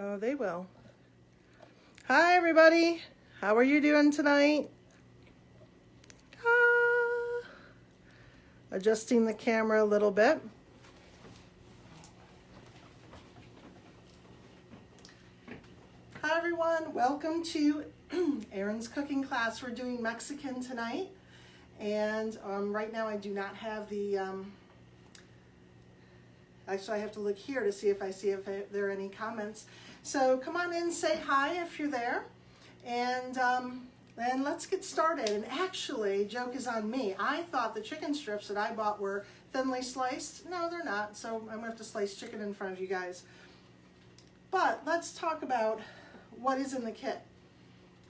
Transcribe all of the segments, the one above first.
Oh, they will. Hi, everybody. How are you doing tonight? Adjusting the camera a little bit. Hi, everyone. Welcome to Erin's cooking class. We're doing Mexican tonight. And right now I do not have the... Actually, I have to look here to see if there are any comments. So come on in, say hi if you're there. And then let's get started. And actually, joke is on me. I thought the chicken strips that I bought were thinly sliced. No, they're not. So I'm going to have to slice chicken in front of you guys. But let's talk about what is in the kit.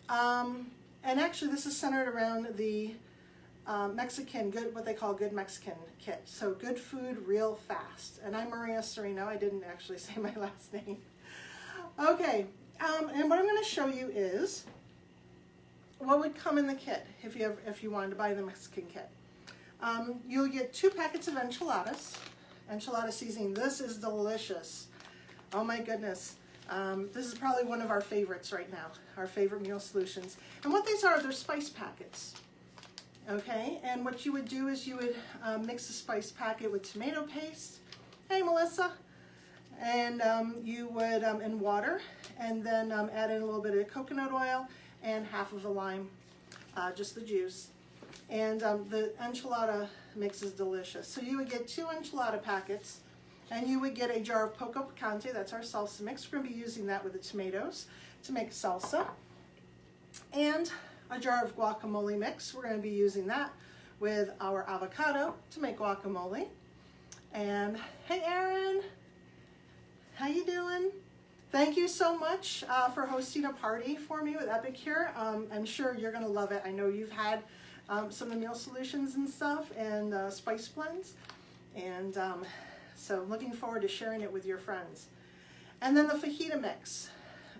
And actually, this is centered around the Mexican, what they call good Mexican kit. So good food real fast. And I'm Maria Serino. I didn't actually say my last name. Okay, and what I'm going to show you is what would come in the kit if you wanted to buy the Mexican kit. You'll get 2 packets of enchilada seasoning. This is delicious. Oh my goodness. This is probably one of our favorites right now, our favorite meal solutions. And what these are, they're spice packets. Okay, and what you would do is you would mix the spice packet with tomato paste. Hey, Melissa. And you would, in water, and then add in a little bit of coconut oil and half of a lime, just the juice. And the enchilada mix is delicious. So you would get 2 enchilada packets, and you would get a jar of poco picante. That's our salsa mix. We're going to be using that with the tomatoes to make salsa. And a jar of guacamole mix. We're going to be using that with our avocado to make guacamole. And hey, Erin. How you doing? Thank you so much for hosting a party for me with Epic here. I'm sure you're going to love it. I know you've had some of the meal solutions and stuff and spice blends. And so looking forward to sharing it with your friends. And then the fajita mix.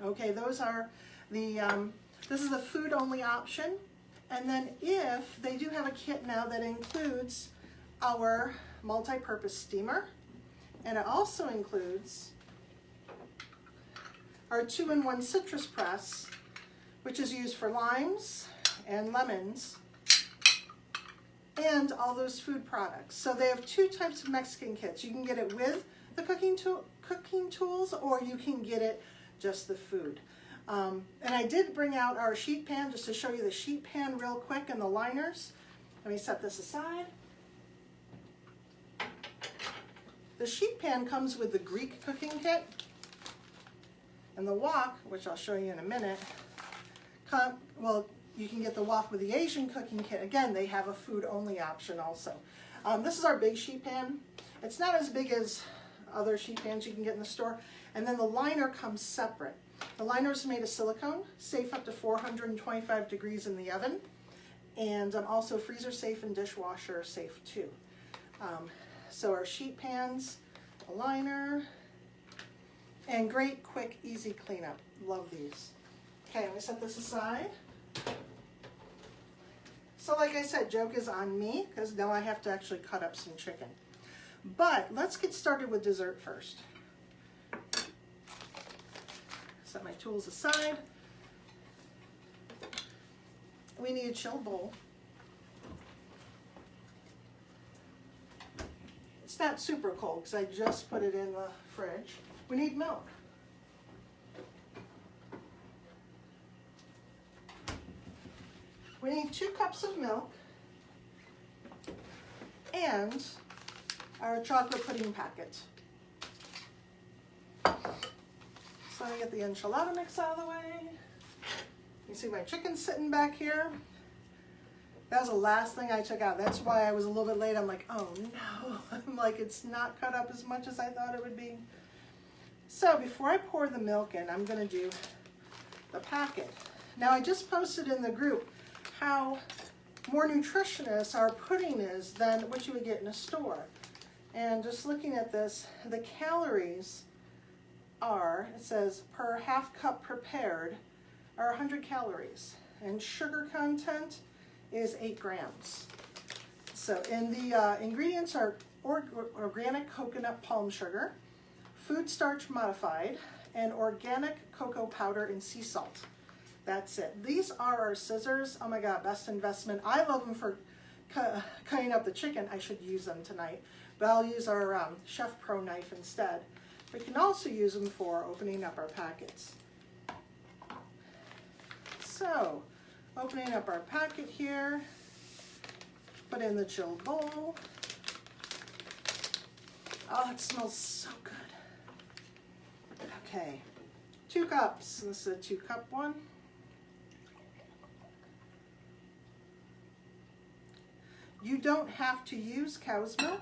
Okay, those are the, this is the food only option. And then if they do have a kit now that includes our multi-purpose steamer. And it also includes our 2-in-1 citrus press, which is used for limes and lemons and all those food products. So they have 2 types of Mexican kits. You can get it with the cooking tools, or you can get it just the food. And I did bring out our sheet pan just to show you the sheet pan real quick and the liners. Let me set this aside. The sheet pan comes with the Greek cooking kit. And the wok, which I'll show you in a minute, well, you can get the wok with the Asian cooking kit. Again, they have a food only option also. This is our big sheet pan. It's not as big as other sheet pans you can get in the store. And then the liner comes separate. The liner is made of silicone, safe up to 425 degrees in the oven, and also freezer safe and dishwasher safe too. So our sheet pans, a liner, and great, quick, easy cleanup. Love these. Okay, let me set this aside. So like I said, joke is on me, because now I have to actually cut up some chicken. But let's get started with dessert first. Set my tools aside. We need a chilled bowl. It's not super cold, because I just put it in the fridge. We need milk. We need 2 cups of milk and our chocolate pudding packet. So let me get the enchilada mix out of the way. You see my chicken sitting back here. That was the last thing I took out. That's why I was a little bit late. I'm like, oh no. I'm like, it's not cut up as much as I thought it would be. So before I pour the milk in, I'm going to do the packet. Now I just posted in the group how more nutritious our pudding is than what you would get in a store. And just looking at this, the calories are, it says per half cup prepared, are 100 calories. And sugar content is 8 grams. So in the ingredients are organic coconut palm sugar, food starch modified, and organic cocoa powder and sea salt. That's it. These are our scissors. Oh my God, best investment. I love them for cutting up the chicken. I should use them tonight, but I'll use our Chef Pro knife instead. We can also use them for opening up our packets. So, opening up our packet here, put in the chilled bowl. Oh, it smells so good. Okay, 2 cups. This is a 2-cup one. You don't have to use cow's milk.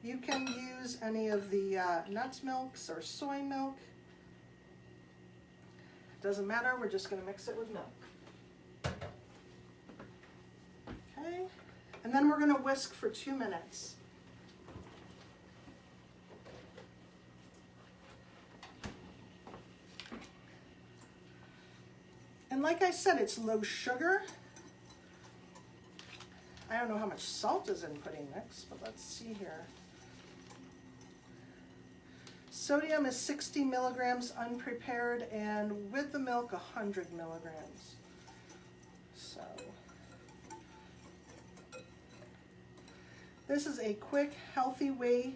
You can use any of the nuts milks or soy milk. Doesn't matter, we're just gonna mix it with milk. Okay, and then we're gonna whisk for 2 minutes. And like I said, it's low sugar. I don't know how much salt is in pudding mix, but let's see here. Sodium is 60 milligrams unprepared, and with the milk, 100 milligrams. So, this is a quick, healthy way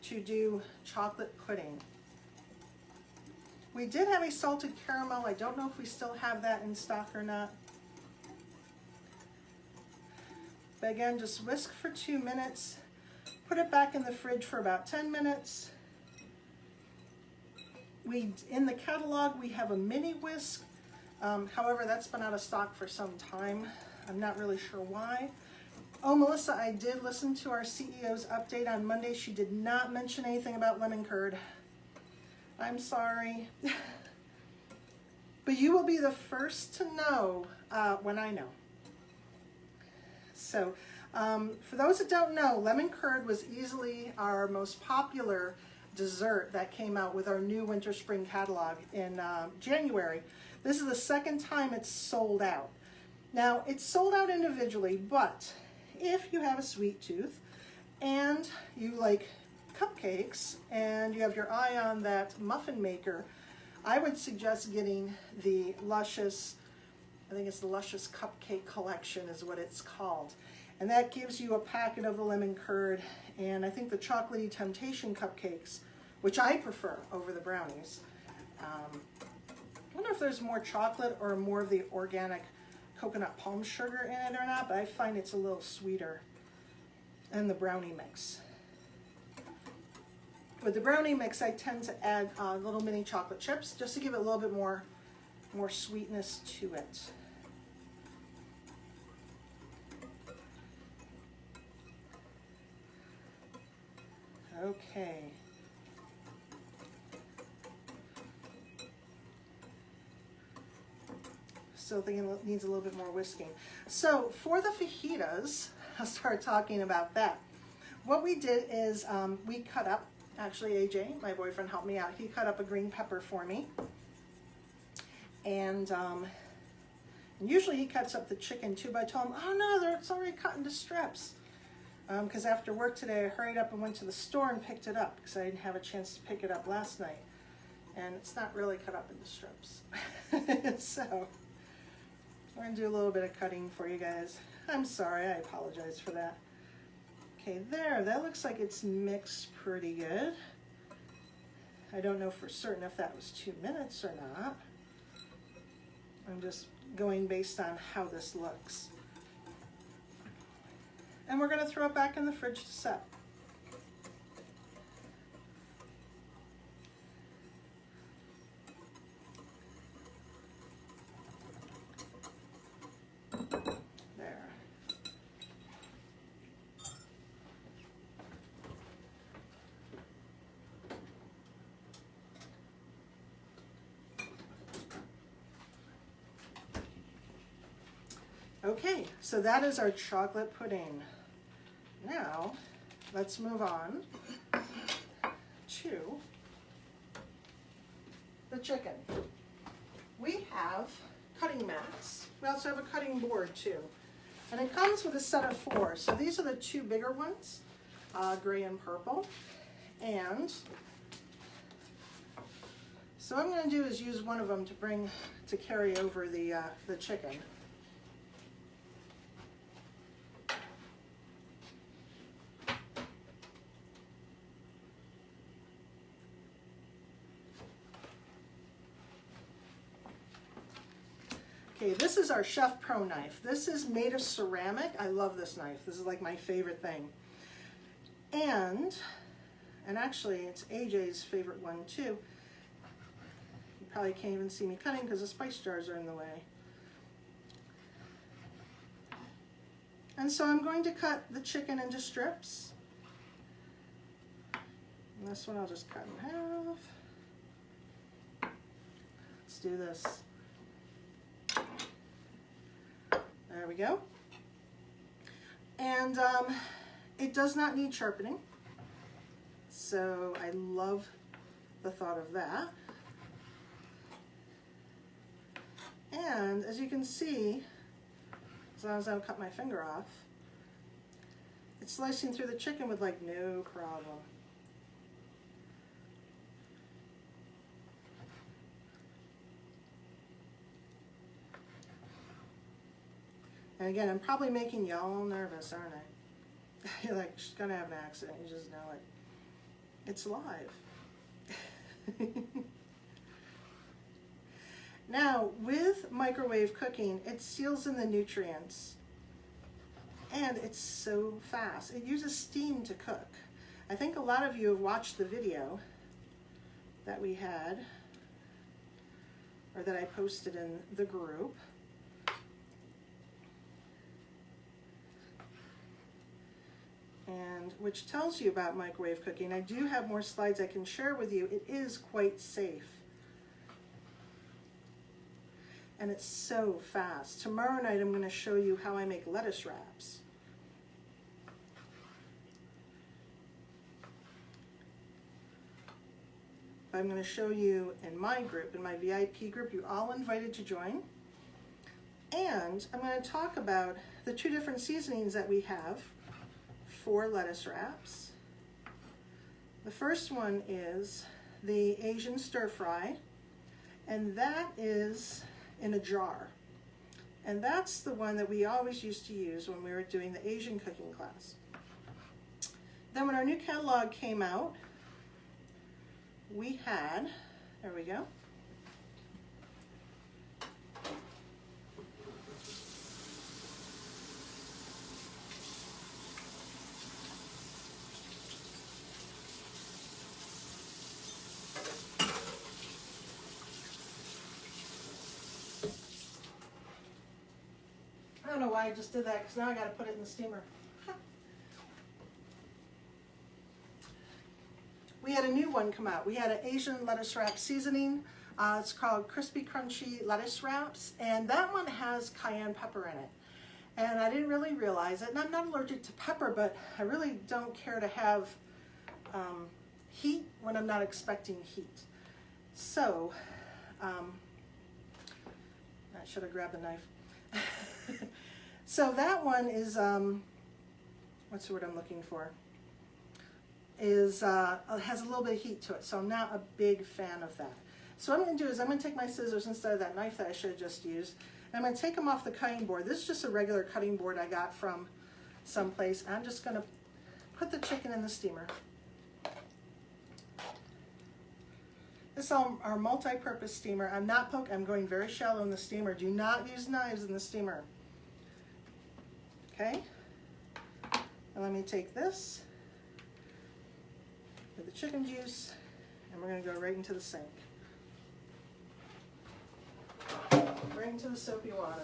to do chocolate pudding. We did have a salted caramel. I don't know if we still have that in stock or not. But again, just whisk for 2 minutes. Put it back in the fridge for about 10 minutes. In the catalog, we have a mini whisk. However, that's been out of stock for some time. I'm not really sure why. Oh, Melissa, I did listen to our CEO's update on Monday. She did not mention anything about lemon curd. I'm sorry. But you will be the first to know when I know. So, for those that don't know, lemon curd was easily our most popular dessert that came out with our new winter spring catalog in January. This is the second time it's sold out. Now, it's sold out individually, but if you have a sweet tooth and you like cupcakes and you have your eye on that muffin maker, I would suggest getting the Luscious, I think it's the Luscious Cupcake Collection is what it's called. And that gives you a packet of the lemon curd and I think the Chocolatey Temptation cupcakes, which I prefer over the brownies. I wonder if there's more chocolate or more of the organic coconut palm sugar in it or not, but I find it's a little sweeter in the brownie mix. With the brownie mix, I tend to add little mini chocolate chips just to give it a little bit more sweetness to it. Okay. Still thinking it needs a little bit more whisking. So for the fajitas, I'll start talking about that. What we did is we cut up, actually AJ, my boyfriend, helped me out. He cut up a green pepper for me. And usually he cuts up the chicken too, but I told him, oh no, it's already cut into strips. Because after work today, I hurried up and went to the store and picked it up because I didn't have a chance to pick it up last night. And it's not really cut up into strips. So we're gonna do a little bit of cutting for you guys. I'm sorry, I apologize for that. Okay, there, that looks like it's mixed pretty good. I don't know for certain if that was 2 minutes or not. I'm just going based on how this looks. And we're gonna throw it back in the fridge to set. There. Okay, so that is our chocolate pudding. Now, let's move on to the chicken. We have cutting mats. We also have a cutting board too. And it comes with a set of 4. So these are the 2 bigger ones, gray and purple. And so what I'm going to do is use one of them to carry over the chicken. Okay, this is our Chef Pro knife. This is made of ceramic. I love this knife. This is like my favorite thing. And actually it's AJ's favorite one too. You probably can't even see me cutting because the spice jars are in the way. And so I'm going to cut the chicken into strips. And this one I'll just cut in half. Let's do this. There we go. And it does not need sharpening. So I love the thought of that. And as you can see, as long as I don't cut my finger off, it's slicing through the chicken with like no problem. And again, I'm probably making you all nervous, aren't I? You're like, she's gonna have an accident, you just know it. It's live. Now, with microwave cooking, it seals in the nutrients. And it's so fast. It uses steam to cook. I think a lot of you have watched the video that we had, or that I posted in the group. And which tells you about microwave cooking. I do have more slides I can share with you. It is quite safe. And it's so fast. Tomorrow night I'm going to show you how I make lettuce wraps. I'm going to show you in my group, in my VIP group. You're all invited to join. And I'm going to talk about the two different seasonings that we have for lettuce wraps. The first one is the Asian stir fry, and that is in a jar. And that's the one that we always used to use when we were doing the Asian cooking class. Then when our new catalog came out, we had, there we go, I don't know why I just did that, because now I got to put it in the steamer. We had a new one come out. We had an Asian lettuce wrap seasoning. It's called Crispy Crunchy Lettuce Wraps, and that one has cayenne pepper in it. And I didn't really realize it, and I'm not allergic to pepper, but I really don't care to have heat when I'm not expecting heat. So, I should have grabbed the knife. So that one is, what's the word I'm looking for? Has a little bit of heat to it, so I'm not a big fan of that. So what I'm going to do is I'm going to take my scissors instead of that knife that I should have just used, and I'm going to take them off the cutting board. This is just a regular cutting board I got from someplace. I'm just going to put the chicken in the steamer. This is our multi-purpose steamer. I'm going very shallow in the steamer. Do not use knives in the steamer. Okay? And let me take this with the chicken juice, and we're going to go right into the sink. Right into the soapy water.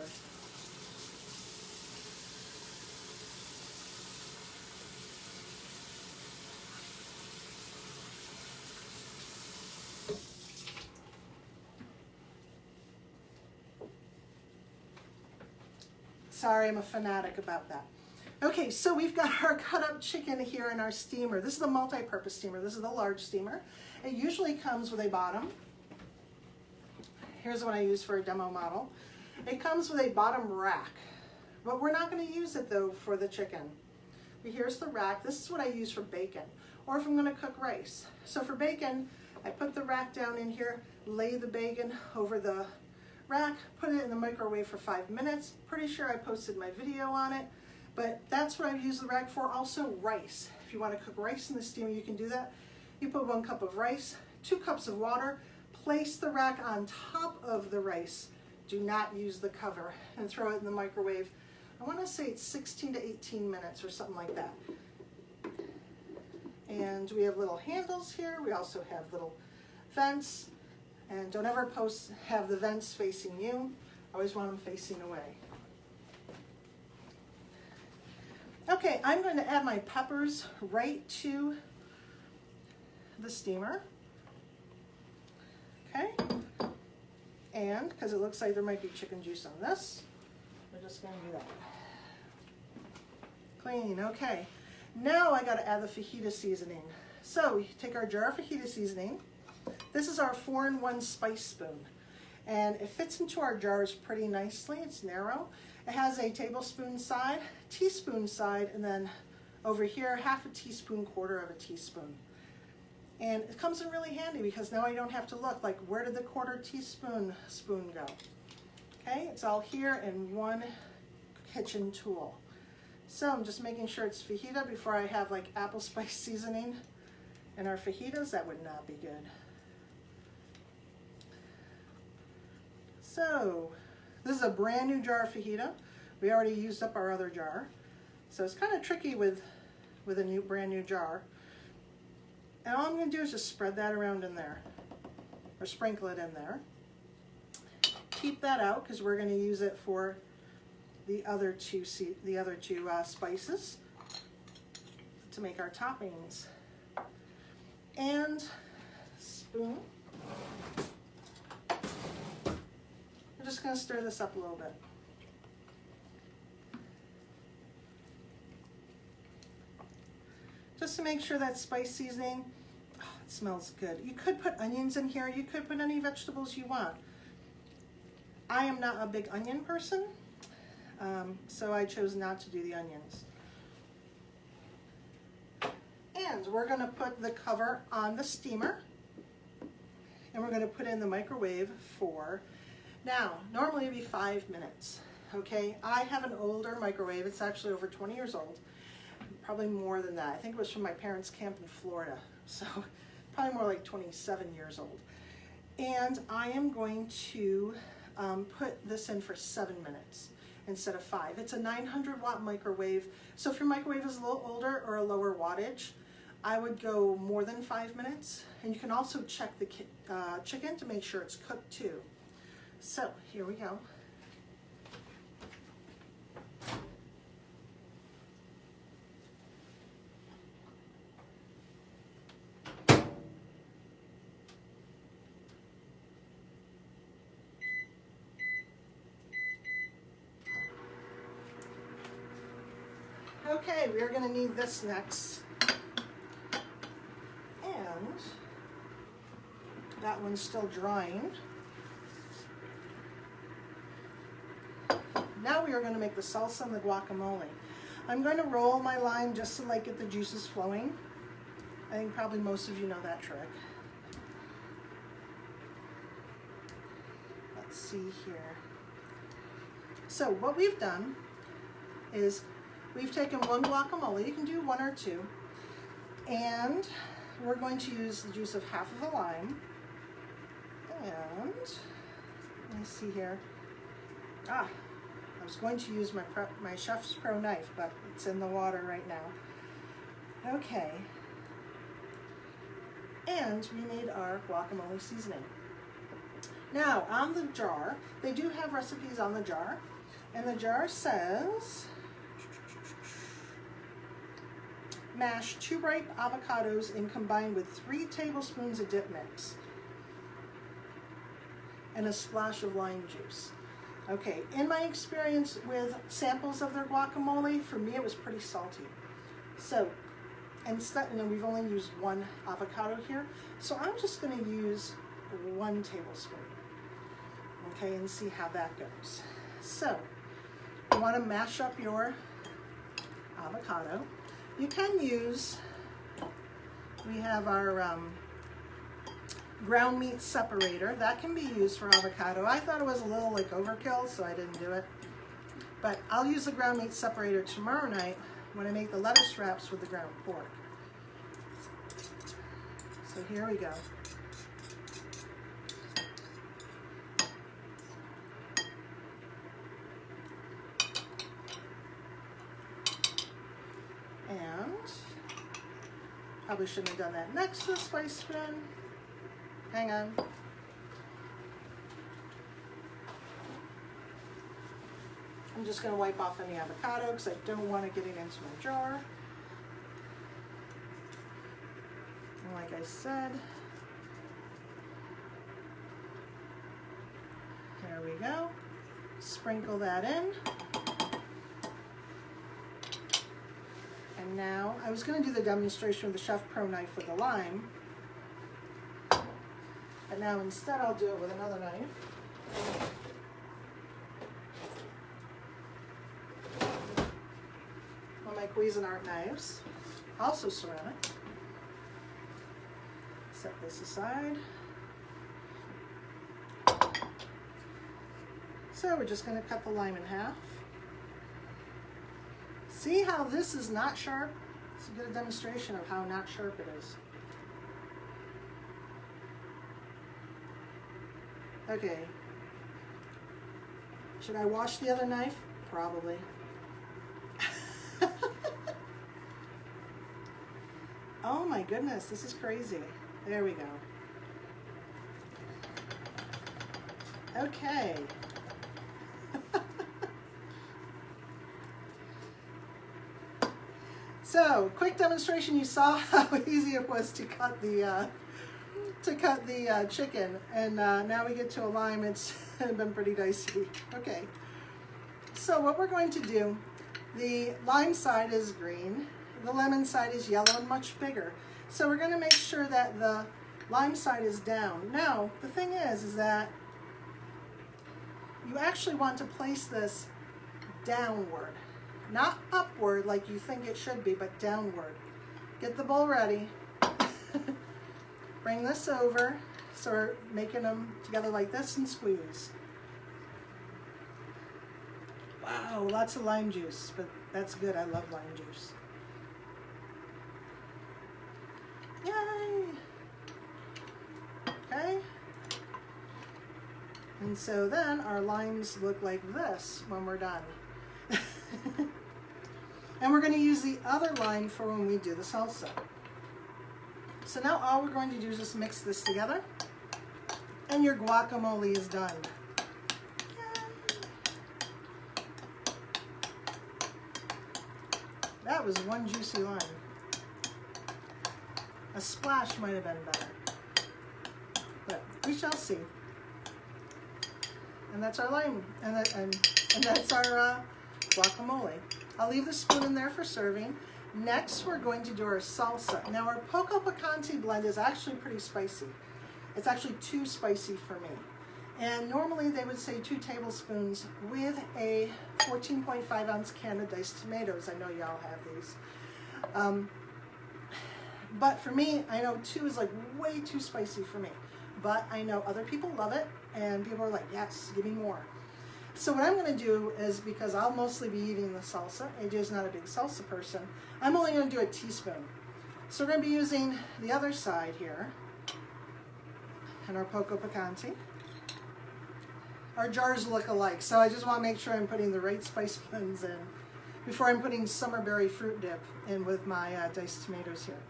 Sorry, I'm a fanatic about that. Okay, so we've got our cut up chicken here in our steamer. This is the multi-purpose steamer. This is the large steamer. It usually comes with a bottom. Here's what I use for a demo model. It comes with a bottom rack, but we're not going to use it though for the chicken. Here's the rack. This is what I use for bacon. or if I'm gonna cook rice. So for bacon, I put the rack down in here, lay the bacon over the rack, put it in the microwave for 5 minutes. Pretty sure I posted my video on it, but that's what I've used the rack for. Also rice. If you want to cook rice in the steamer, you can do that. You put 1 cup of rice, 2 cups of water, place the rack on top of the rice. Do not use the cover, and throw it in the microwave. I want to say it's 16 to 18 minutes or something like that. And we have little handles here. We also have little vents. And don't ever have the vents facing you. Always want them facing away. Okay, I'm going to add my peppers right to the steamer. Okay. And because it looks like there might be chicken juice on this, we're just going to do that. Clean, okay. Now I got to add the fajita seasoning. So we take our jar of fajita seasoning. This is our 4-in-1 spice spoon, and it fits into our jars pretty nicely. It's narrow. It has a tablespoon side, teaspoon side, and then over here, 1/2 teaspoon, 1/4 teaspoon. And it comes in really handy because now I don't have to look like, where did the 1/4 teaspoon spoon go? Okay, it's all here in one kitchen tool. So I'm just making sure it's fajita before I have like apple spice seasoning in our fajitas. That would not be good. So this is a brand new jar of fajita. We already used up our other jar. So it's kind of tricky with a brand new jar. And all I'm going to do is just spread that around in there, or sprinkle it in there. Keep that out because we're going to use it for the other two spices to make our toppings. And spoon. I'm just going to stir this up a little bit. Just to make sure that spice seasoning, oh, it smells good. You could put onions in here. You could put any vegetables you want. I am not a big onion person, so I chose not to do the onions. And we're going to put the cover on the steamer, and we're going to put it in the microwave for, now, normally it'd be 5 minutes, okay? I have an older microwave. It's actually over 20 years old. Probably more than that. I think it was from my parents' camp in Florida, so probably more like 27 years old. And I am going to put this in for 7 minutes instead of 5. It's a 900-watt microwave, so if your microwave is a little older or a lower wattage, I would go more than 5 minutes. And you can also check the chicken to make sure it's cooked too. So here we go. Okay, we are going to need this next. And that one's still drying. Now we are going to make the salsa and the guacamole. I'm going to roll my lime just to like get the juices flowing. I think probably most of you know that trick. Let's see here. So what we've done is we've taken 1 guacamole, you can do 1 or 2, and we're going to use the juice of 1/2 of a lime. And let me see here. I was going to use my Chef's Pro knife, but it's in the water right now. Okay. And we need our guacamole seasoning. Now, on the jar, they do have recipes on the jar, and the jar says, mash 2 ripe avocados and combine with 3 tablespoons of dip mix and a splash of lime juice. Okay, in my experience with samples of their guacamole, for me it was pretty salty. So, instead, we've only used 1 avocado here, so I'm just going to use 1 tablespoon. Okay, and see how that goes. So, you want to mash up your avocado. You can use we have our ground meat separator. That can be used for avocado. I thought it was a little like overkill, so I didn't do it. But I'll use the ground meat separator tomorrow night when I make the lettuce wraps with the ground pork. So here we go. And probably shouldn't have done that next to the spice spoon. Hang on. I'm just going to wipe off any avocado because I don't want it getting into my jar. And like I said, there we go. Sprinkle that in. And now, I was going to do the demonstration with the Chef Pro knife with the lime. But now instead I'll do it with another knife. One of my Cuisinart knives, also ceramic. Set this aside. So we're just going to cut the lime in half. See how this is not sharp? It's a good demonstration of how not sharp it is. Okay. Should I wash the other knife? Probably. Oh my goodness, this is crazy. There we go. Okay. So, quick demonstration. You saw how easy it was to cut the chicken, and now we get to a lime. It's been pretty dicey. Okay. So what we're going to do, the lime side is green, the lemon side is yellow and much bigger. So we're going to make sure that the lime side is down. Now, the thing is that you actually want to place this downward. Not upward like you think it should be, but downward. Get the bowl ready. Bring this over. So we're making them together like this and squeeze. Wow, lots of lime juice, but that's good. I love lime juice. Yay! Okay. And so then our limes look like this when we're done. And we're going to use the other lime for when we do the salsa. So now all we're going to do is just mix this together, and your guacamole is done. Yay. That was one juicy lime. A splash might have been better, but we shall see. And that's our lime, and that's our guacamole. I'll leave the spoon in there for serving. Next, we're going to do our salsa. Now, our poco picante blend is actually pretty spicy. It's actually too spicy for me. And normally they would say 2 tablespoons with a 14.5 ounce can of diced tomatoes. I know y'all have these. But for me, I know 2 is like way too spicy for me. But I know other people love it, and people are like, yes, give me more. So what I'm going to do is, because I'll mostly be eating the salsa, AJ's not a big salsa person, I'm only going to do a teaspoon. So we're going to be using the other side here, and our poco picante. Our jars look alike, so I just want to make sure I'm putting the right spice blends in before I'm putting summerberry fruit dip in with my diced tomatoes here.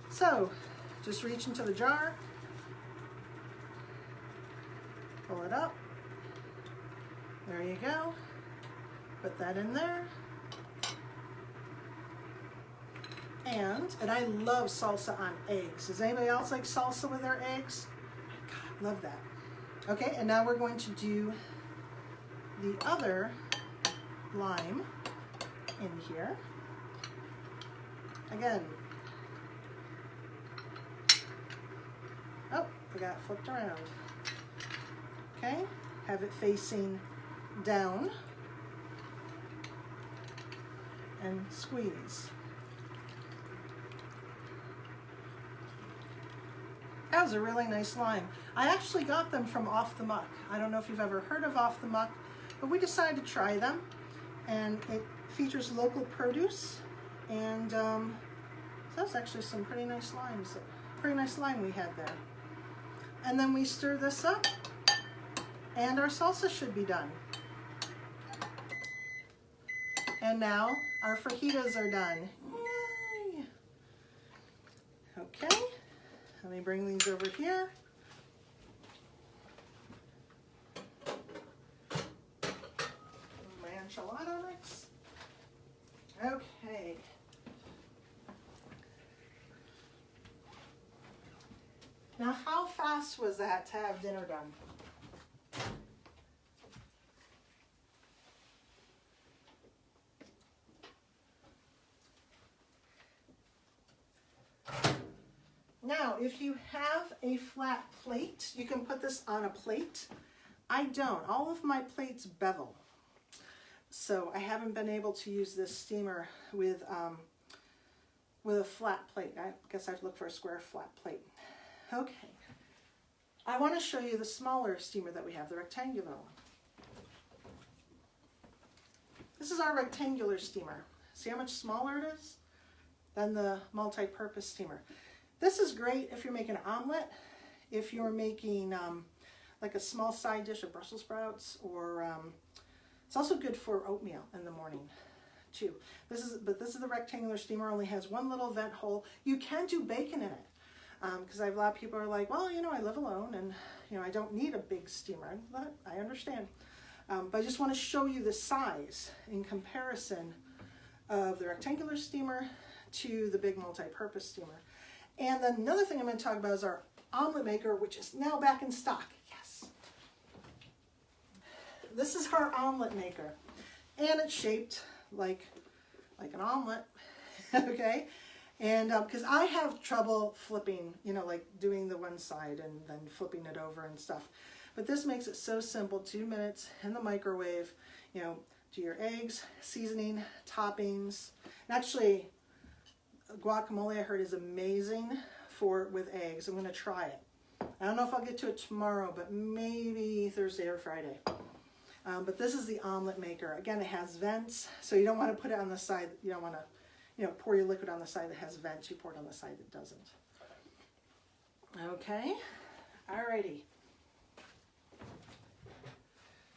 So just reach into the jar, pull it up. There you go. Put that in there. And I love salsa on eggs. Does anybody else like salsa with their eggs? God, love that. Okay, and now we're going to do the other lime in here. Again. Oh, forgot it flipped around. Okay, have it facing down and squeeze. has a really nice lime. I actually got them from Off the Muck. I don't know if you've ever heard of Off the Muck, but we decided to try them. And it features local produce, and so that's actually some pretty nice limes. Pretty nice lime we had there. And then we stir this up, and our salsa should be done. And now our fajitas are done. Yay! Okay, let me bring these over here. My enchilada mix. Okay. Now, how fast was that to have dinner done? Now, if you have a flat plate, you can put this on a plate. I don't. All of my plates bevel. So I haven't been able to use this steamer with a flat plate. I guess I have to look for a square flat plate. Okay. I want to show you the smaller steamer that we have, the rectangular one. This is our rectangular steamer. See how much smaller it is than the multi-purpose steamer. This is great if you're making an omelet, if you're making like a small side dish of Brussels sprouts, or it's also good for oatmeal in the morning too. This is the rectangular steamer, only has one little vent hole. You can do bacon in it, because I have a lot of people are like, well, you know, I live alone and, you know, I don't need a big steamer. But I understand. But I just want to show you the size in comparison of the rectangular steamer to the big multi-purpose steamer. And then another thing I'm going to talk about is our omelet maker, which is now back in stock. Yes. This is our omelet maker. And it's shaped like an omelet. Okay? And because I have trouble flipping, you know, like doing the one side and then flipping it over and stuff. But this makes it so simple. 2 minutes in the microwave. You know, do your eggs, seasoning, toppings. And actually, guacamole I heard is amazing with eggs. I'm going to try it. I don't know if I'll get to it tomorrow, but maybe Thursday or Friday. But this is the omelet maker. Again, it has vents, so you don't want to put it on the side. You don't want to, you know, pour your liquid on the side that has vents. You pour it on the side that doesn't. Okay, alrighty.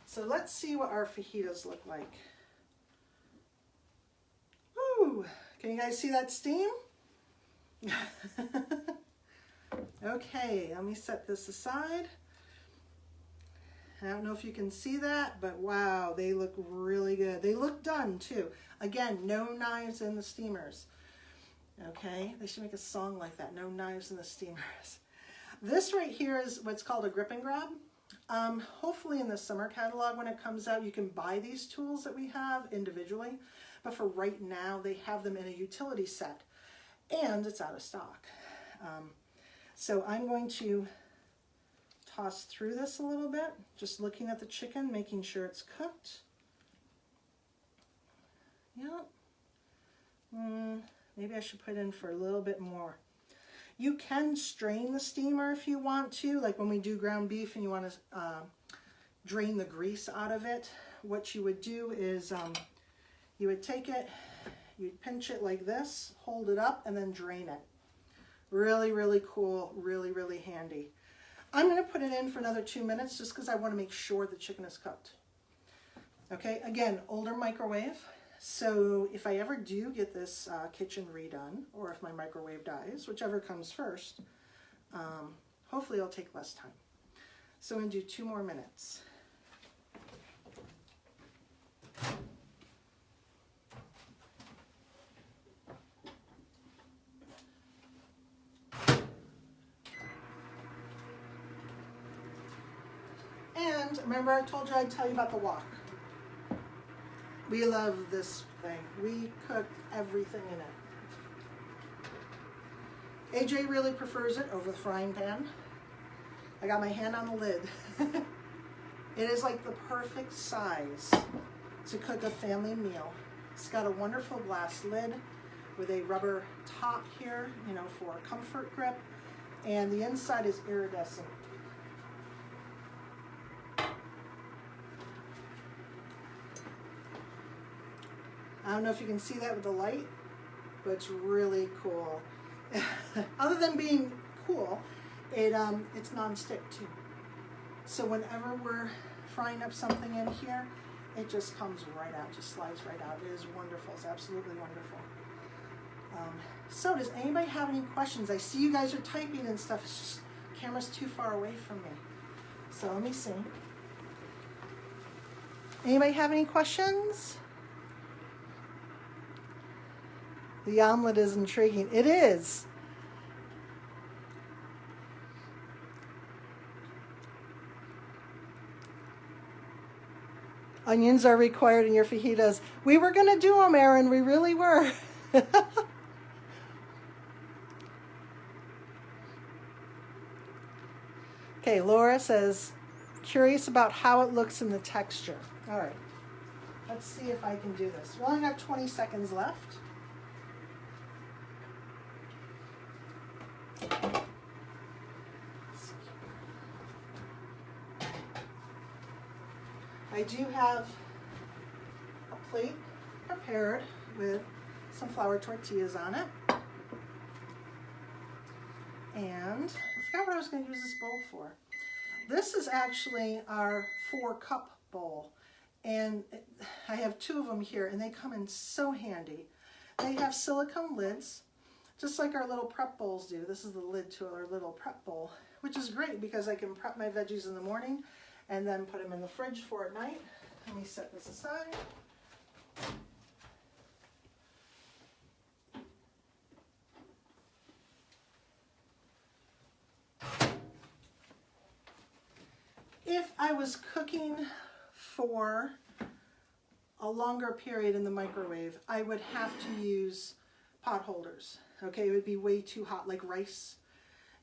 So let's see what our fajitas look like. Woo! Can you guys see that steam? Okay, let me set this aside. I don't know if you can see that, but wow, they look really good. They look done too. Again, no knives in the steamers. Okay, they should make a song like that, no knives in the steamers. This right here is what's called a grip and grab. Hopefully in the summer catalog when it comes out, you can buy these tools that we have individually. But for right now, they have them in a utility set, and it's out of stock. So I'm going to toss through this a little bit, just looking at the chicken, making sure it's cooked. Yep. Maybe I should put in for a little bit more. You can strain the steamer if you want to, like when we do ground beef and you want to drain the grease out of it. What you would do is you would take it, you'd pinch it like this, hold it up, and then drain it. Really, really cool, really, really handy. I'm going to put it in for another 2 minutes just because I want to make sure the chicken is cooked. Okay, again, older microwave. So if I ever do get this kitchen redone, or if my microwave dies, whichever comes first, hopefully it'll take less time. So I'm going to do 2 more minutes. And remember I told you I'd tell you about the wok. We love this thing. We cook everything in it. AJ really prefers it over the frying pan. I got my hand on the lid. It is like the perfect size to cook a family meal. It's got a wonderful glass lid with a rubber top here, you know, for comfort grip. and the inside is iridescent. I don't know if you can see that with the light, but it's really cool. Other than being cool, it's non-stick too. So whenever we're frying up something in here, it just comes right out, just slides right out. It is wonderful. It's absolutely wonderful. So does anybody have any questions? I see you guys are typing and stuff. It's just camera's too far away from me. So let me see. Anybody have any questions? The omelet is intriguing. It is. Onions are required in your fajitas. We were going to do them, Erin. We really were. Okay, Laura says, curious about how it looks in the texture. All right. Let's see if I can do this. We only got 20 seconds left. I do have a plate prepared with some flour tortillas on it. And I forgot what I was going to use this bowl for. This is actually our 4-cup bowl. And I have 2 of them here, and they come in so handy. They have silicone lids, just like our little prep bowls do. This is the lid to our little prep bowl, which is great because I can prep my veggies in the morning and then put them in the fridge for at night. Let me set this aside. If I was cooking for a longer period in the microwave, I would have to use pot holders. Okay, it would be way too hot, like rice.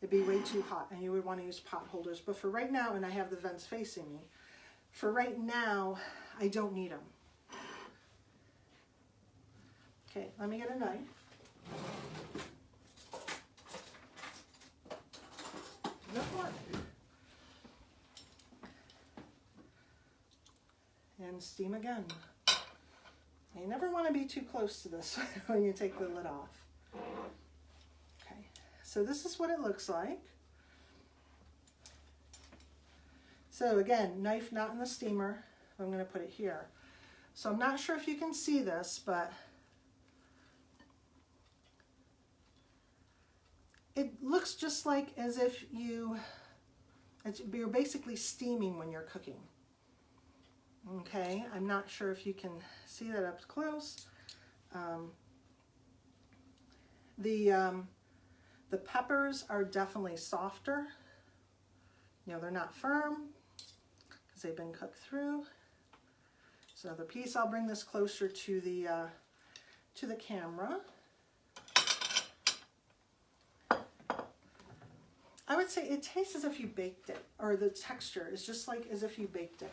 It'd be way too hot, and you would want to use pot holders. But for right now, and I have the vents facing me, for right now, I don't need them. Okay, let me get a knife. No more. And steam again. You never want to be too close to this when you take the lid off. Okay, so this is what it looks like. So again, knife not in the steamer. I'm going to put it here. So I'm not sure if you can see this, but it looks just like as if you're basically steaming when you're cooking. Okay, I'm not sure if you can see that up close. The peppers are definitely softer. You know, they're not firm because they've been cooked through. So the piece, I'll bring this closer to the camera. I would say it tastes as if you baked it, or the texture is just like as if you baked it.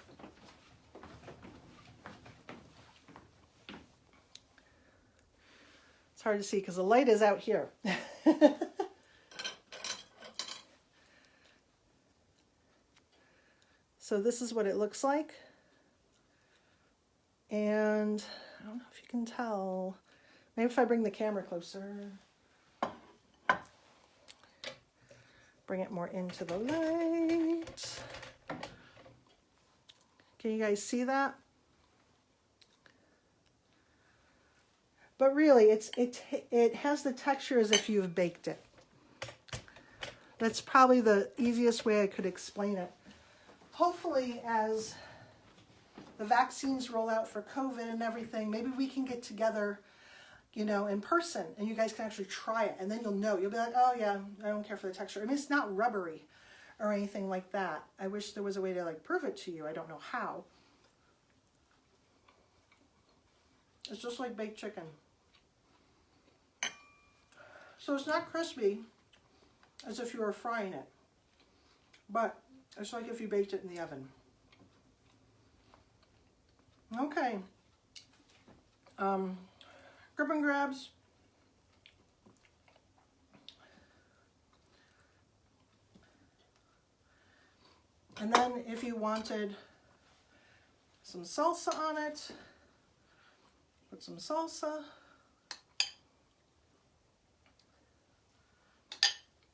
It's hard to see because the light is out here. So this is what it looks like. And I don't know if you can tell. Maybe if I bring the camera closer. Bring it more into the light. Can you guys see that? But really, it has the texture as if you've baked it. That's probably the easiest way I could explain it. Hopefully, as the vaccines roll out for COVID and everything, maybe we can get together, you know, in person, and you guys can actually try it, and then you'll know. You'll be like, oh yeah, I don't care for the texture. I mean, it's not rubbery or anything like that. I wish there was a way to like prove it to you. I don't know how. It's just like baked chicken. So it's not crispy as if you were frying it, but it's like if you baked it in the oven. Okay. Grip and grabs. And then if you wanted some salsa on it, put some salsa.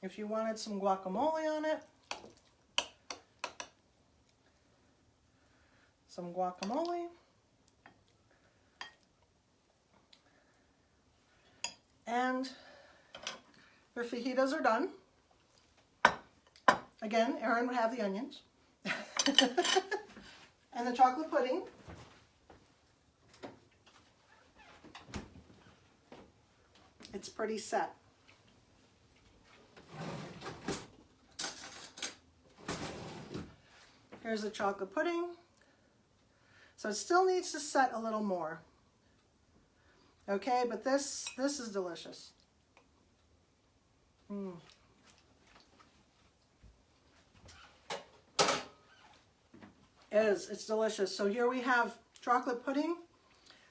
If you wanted some guacamole on it, some guacamole. And your fajitas are done. Again, Erin would have the onions. And the chocolate pudding. It's pretty set. Here's the chocolate pudding. So it still needs to set a little more. Okay, but this is delicious. It's delicious. So here we have chocolate pudding,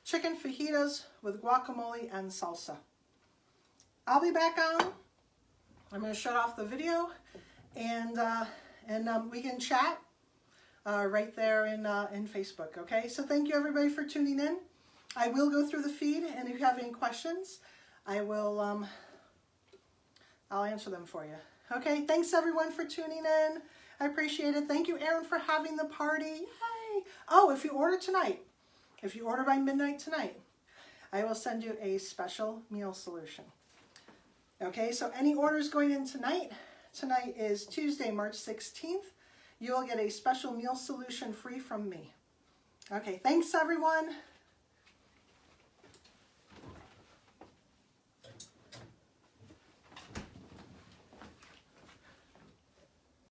chicken fajitas with guacamole and salsa. I'll be back on. I'm going to shut off the video, and we can chat right there in Facebook. Okay. So thank you everybody for tuning in. I will go through the feed, and if you have any questions, I will. I'll answer them for you. Okay. Thanks everyone for tuning in. I appreciate it. Thank you, Erin, for having the party. Yay. Oh, if you order tonight, if you order by midnight tonight, I will send you a special meal solution. Okay, so any orders going in tonight, tonight is Tuesday, March 16th, you will get a special meal solution free from me. Okay, thanks everyone.